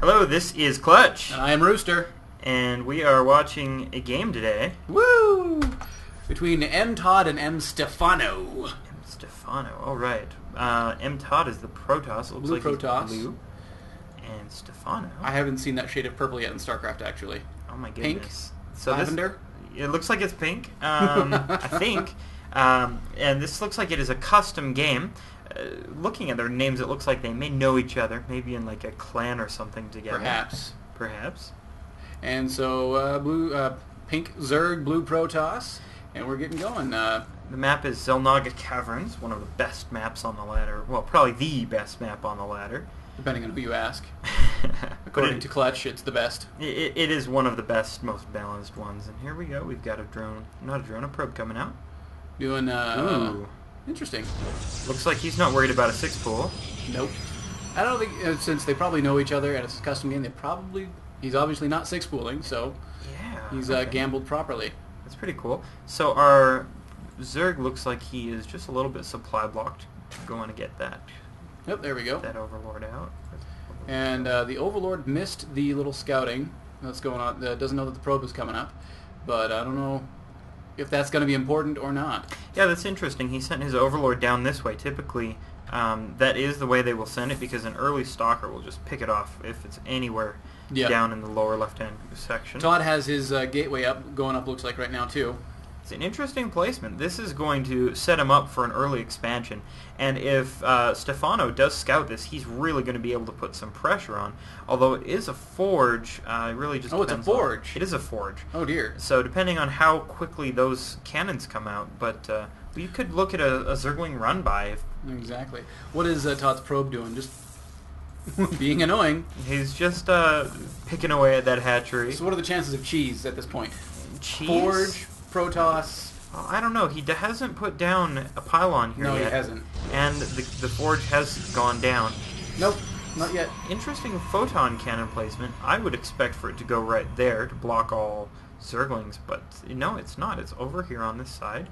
Hello, this is Clutch. And I am Rooster. And we are watching a game today. Woo! Between M. Todd and M. Stephano. M. Stephano, all right. M. Todd is the Protoss. It looks Blue like Protoss. He's blue. And Stephano. I haven't seen that shade of purple yet in StarCraft, actually. Oh my Pink? goodness. So Lavender? It looks like it's pink, I think. And this looks like it is a custom game. Looking at their names, it looks like they may know each other, maybe in like a clan or something together. Perhaps. And so, pink Zerg, blue Protoss, and we're getting going. The map is Xel'Naga Caverns, one of the best maps on the ladder. Well, probably the best map on the ladder. Depending on who you ask. According to Clutch, it's the best. It is one of the best, most balanced ones. And here we go. We've got a drone. Not a drone, a probe coming out. Doing, Ooh. Interesting. Looks like he's not worried about a 6-pool. Nope. I don't think, since they probably know each other and it's a custom game, he's obviously not 6-pooling, so yeah, he's okay. Gambled properly. That's pretty cool. So our Zerg looks like he is just a little bit supply blocked. Going to get that. Yep, there we go. That Overlord out. And the Overlord missed the little scouting that's going on. Doesn't know that the probe is coming up, but I don't know if that's going to be important or not. Yeah, that's interesting. He sent his Overlord down this way. Typically, that is the way they will send it because an early stalker will just pick it off if it's anywhere down in the lower left-hand section. Todd has his gateway going up, looks like, right now, too. It's an interesting placement. This is going to set him up for an early expansion. And if Stephano does scout this, he's really going to be able to put some pressure on. Although it is a forge, it really just depends. Oh, it's a forge. It is a forge. Oh, dear. So depending on how quickly those cannons come out, but you could look at a Zergling run-by. Exactly. What is Todd's probe doing? Just being annoying. He's just picking away at that hatchery. So what are the chances of cheese at this point? Cheese? Forge, Protoss. Well, I don't know. He hasn't put down a pylon here yet. No, he hasn't. And the forge has gone down. Nope, not yet. Interesting photon cannon placement. I would expect for it to go right there to block all Zerglings, but no, it's not. It's over here on this side.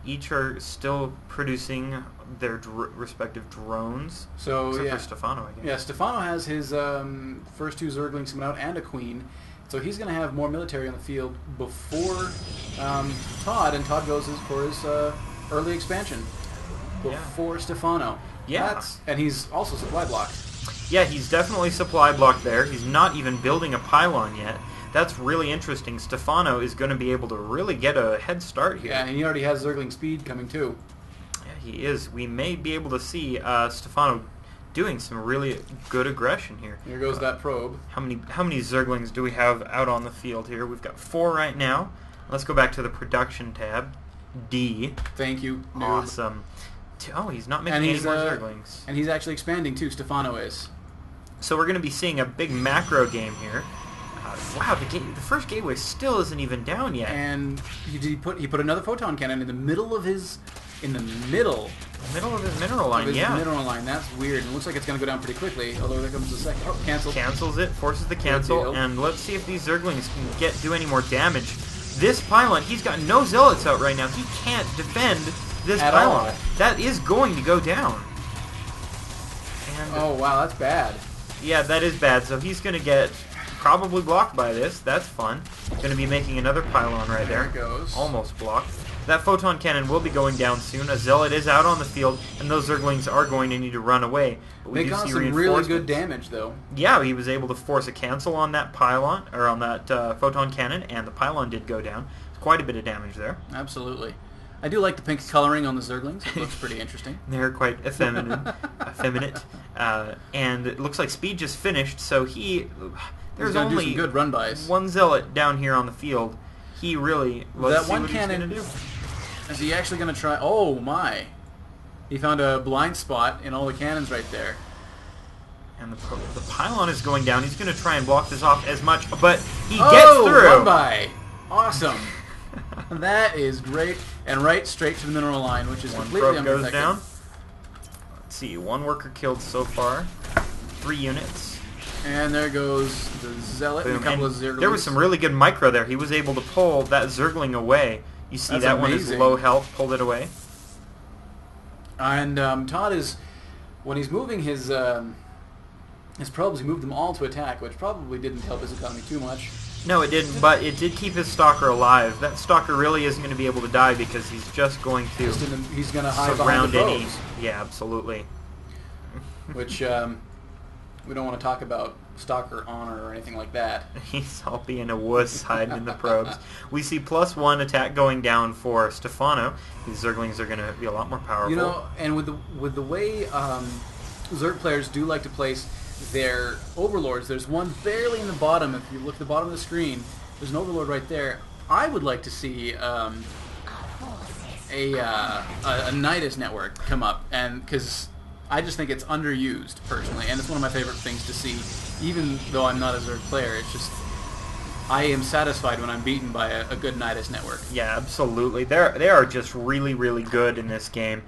Each are still producing their respective drones. So except yeah, for Stephano, I guess. Yeah, Stephano has his first 2 Zerglings coming out and a queen. So he's going to have more military on the field before Todd, and Todd goes for his early expansion before Stephano. Yeah. And he's also supply blocked. Yeah, he's definitely supply blocked there. He's not even building a pylon yet. That's really interesting. Stephano is going to be able to really get a head start here. Yeah, and he already has Zergling speed coming too. Yeah, he is. We may be able to see Stephano doing some really good aggression here. Here goes that probe. How many Zerglings do we have out on the field here? We've got 4 right now. Let's go back to the production tab. D. Thank you, noob. Awesome. Oh, he's not making any more Zerglings. And he's actually expanding too, Stephano is. So we're going to be seeing a big macro game here. Wow, the first gateway still isn't even down yet. And he put another photon cannon in the middle of his... In the middle of his mineral line, mineral line. That's weird. And it looks like it's going to go down pretty quickly. Although there comes the second. Oh, cancel. Cancels it, forces the cancel, and let's see if these Zerglings can do any more damage. This pylon, he's got no zealots out right now. He can't defend this pylon. All. That is going to go down. And, oh wow, that's bad. Yeah, that is bad. So he's going to get probably blocked by this. That's fun. Going to be making another pylon right there. There it goes. Almost blocked. That photon cannon will be going down soon. A zealot is out on the field, and those Zerglings are going to need to run away. But they got some really good damage, though. Yeah, he was able to force a cancel on that pylon, or on that photon cannon, and the pylon did go down. Quite a bit of damage there. Absolutely. I do like the pink coloring on the Zerglings. It looks pretty interesting. They're quite effeminate. And it looks like speed just finished, so there's only some good run-bys. One zealot down here on the field. He really... That one cannon... Is he actually going to try... Oh, my. He found a blind spot in all the cannons right there. And the pylon is going down. He's going to try and block this off as much, but he gets through. Run-by. Awesome. That is great. And right straight to the mineral line, which is completely unprotected. Goes down. Let's see. 1 worker killed so far. 3 units. And there goes the Zealot and a couple of Zerglings. There was some really good micro there. He was able to pull that Zergling away. You see that one is low health, pulled it away. And Todd is, when he's moving his his probes, he moved them all to attack, which probably didn't help his economy too much. No, it didn't, but it did keep his Stalker alive. That Stalker really isn't going to be able to die because he's just going to He's going to hide behind the probes. Yeah, absolutely. Which, we don't want to talk about Stalker honor or anything like that. He's all being a wuss hiding in the probes. We see +1 attack going down for Stephano. These Zerglings are going to be a lot more powerful. You know, and with the way Zerg players do like to place their overlords, there's one barely in the bottom. If you look at the bottom of the screen, there's an overlord right there. I would like to see a Nidus network come up, and because I just think it's underused personally, and it's one of my favorite things to see. Even though I'm not a Zerg player, it's just I am satisfied when I'm beaten by a good Nidus network. Yeah, absolutely. They are just really, really good in this game.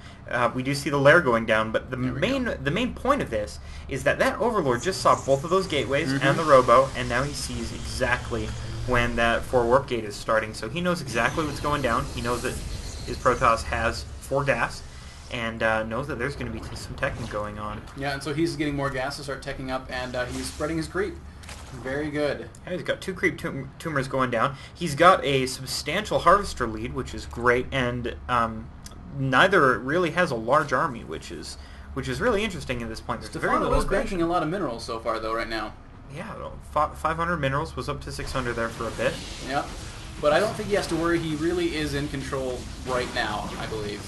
We do see the lair going down, but the main point of this is that Overlord just saw both of those gateways and the Robo, and now he sees exactly when that 4 warp gate is starting. So he knows exactly what's going down. He knows that his Protoss has 4 gas, and knows that there's going to be some teching going on. Yeah, and so he's getting more gas to start teching up, and he's spreading his creep. Very good. Yeah, he's got 2 creep tumors going down. He's got a substantial harvester lead, which is great, and neither really has a large army, which is really interesting at this point. There's Stephano is banking a lot of minerals so far, though, right now. Yeah, 500 minerals, was up to 600 there for a bit. Yeah, but I don't think he has to worry. He really is in control right now, I believe.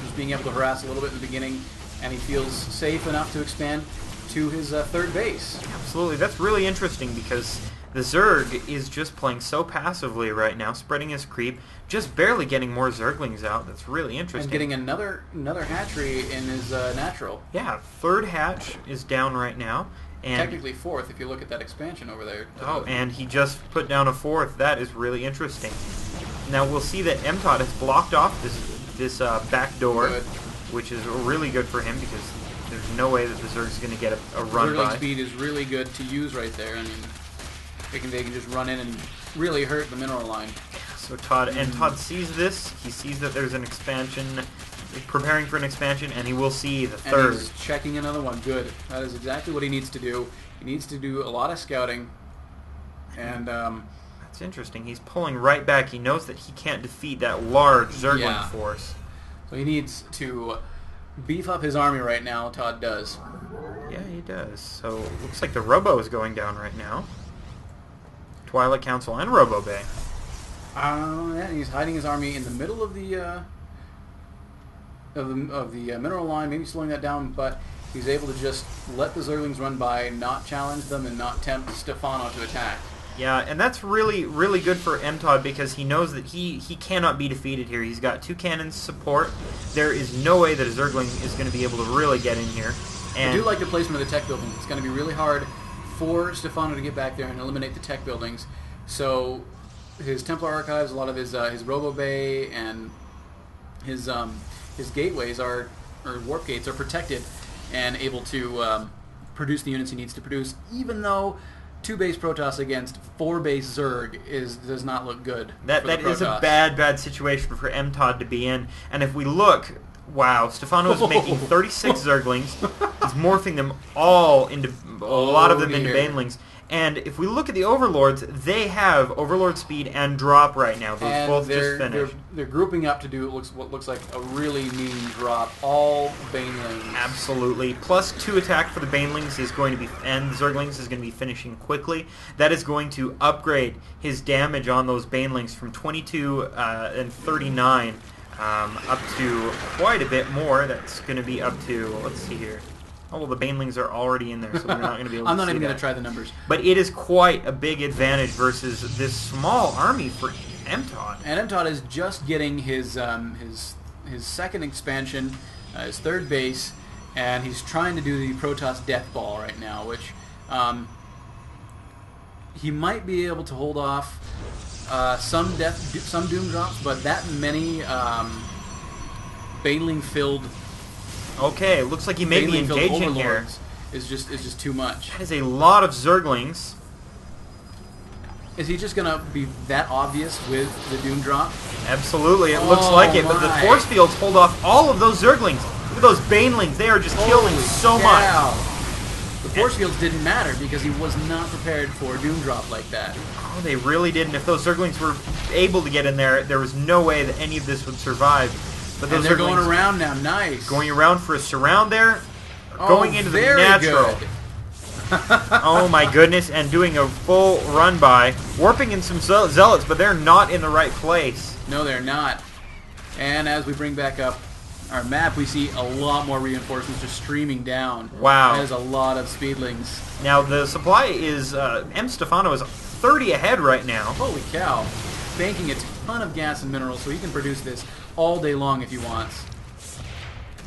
He's being able to harass a little bit in the beginning, and he feels safe enough to expand to his third base. Absolutely. That's really interesting because the Zerg is just playing so passively right now, spreading his creep, just barely getting more Zerglings out. That's really interesting. And getting another hatchery in his natural. Yeah, 3rd hatch is down right now. And technically 4th if you look at that expansion over there. Oh, and he just put down a 4th. That is really interesting. Now we'll see that MTOT has blocked off this back door, which is really good for him because there's no way that the Zerg's going to get a run by. Zergling speed is really good to use right there. I mean, they can just run in and really hurt the mineral line. So Todd sees this. He sees that there's an expansion, preparing for an expansion, and he will see the 3rd. And he's checking another one. Good. That is exactly what he needs to do. He needs to do a lot of scouting. And that's interesting. He's pulling right back. He knows that he can't defeat that large Zergling force. So he needs to beef up his army right now. Todd does. Yeah, he does. So looks like the Robo is going down right now. Twilight Council and Robo Bay. Yeah, he's hiding his army in the middle of the mineral line, maybe slowing that down, but he's able to just let the Zerglings run by, not challenge them, and not tempt Stephano to attack. Yeah, and that's really, really good for MTOD because he knows that he cannot be defeated here. He's got 2 cannons support. There is no way that a Zergling is going to be able to really get in here. And I do like the placement of the tech buildings. It's going to be really hard for Stephano to get back there and eliminate the tech buildings. So his Templar Archives, a lot of his Robo Bay and his gateways or warp gates are protected and able to produce the units he needs to produce, even though 2 base Protoss against 4 base Zerg does not look good. That is a bad situation for MTOD to be in. And if we look, wow, Stephano is making 36 Zerglings. He's morphing them all into a lot of them into Banelings. And if we look at the Overlords, they have Overlord speed and drop right now. Those both just finished. They're grouping up to do what looks like a really mean drop. All Banelings. Absolutely. Plus 2 attack for the Banelings is going to be, and the Zerglings is going to be finishing quickly. That is going to upgrade his damage on those Banelings from 22 and 39 up to quite a bit more. That's going to be up to, let's see here. Oh, well, the Banelings are already in there, so we're not going to be able to see I'm not even going to try the numbers. But it is quite a big advantage versus this small army for MTOD. And MTOD is just getting his 2nd expansion, his 3rd base, and he's trying to do the Protoss Death Ball right now, which he might be able to hold off some Doom drops, but that many Baneling-filled. Okay, looks like he may be engaging here. Is just too much. That is a lot of Zerglings. Is he just gonna be that obvious with the Doom drop? Absolutely, it looks like it. But the force fields hold off all of those Zerglings. Look at those Banelings; they are just killing so much. The force fields didn't matter because he was not prepared for a Doom Drop like that. Oh, they really didn't. If those Zerglings were able to get in there, there was no way that any of this would survive. But those And they're Zerglings going around now. Nice. going around for a surround there, Oh, going into the very natural. good. Oh my goodness, and doing a full run by, warping in some zealots, but they're not in the right place. No, they're not. And as we bring back up our map, we see a lot more reinforcements just streaming down. Wow. That is a lot of speedlings. Now the supply is, M. Stephano is 30 ahead right now. Holy cow. Banking a ton of gas and minerals, so he can produce this all day long if he wants.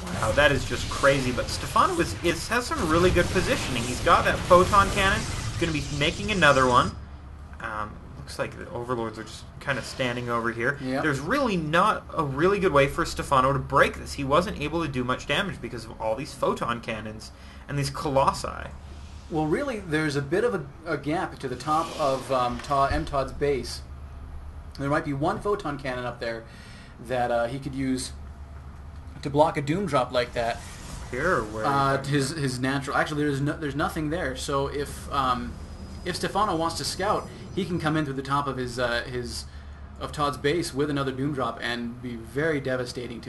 Wow, that is just crazy. But Stephano has some really good positioning. He's got that photon cannon. He's going to be making another one. Looks like the overlords are just kind of standing over here. Yep. There's really not a really good way for Stephano to break this. He wasn't able to do much damage because of all these photon cannons and these colossi. Well, really, there's a bit of a gap to the top of M-Todd's base. There might be one photon cannon up there that he could use to block a Doom Drop like that. Here, where his natural. Actually, there's nothing there. So if Stephano wants to scout, he can come in through the top of Todd's base with another Doom Drop and be very devastating to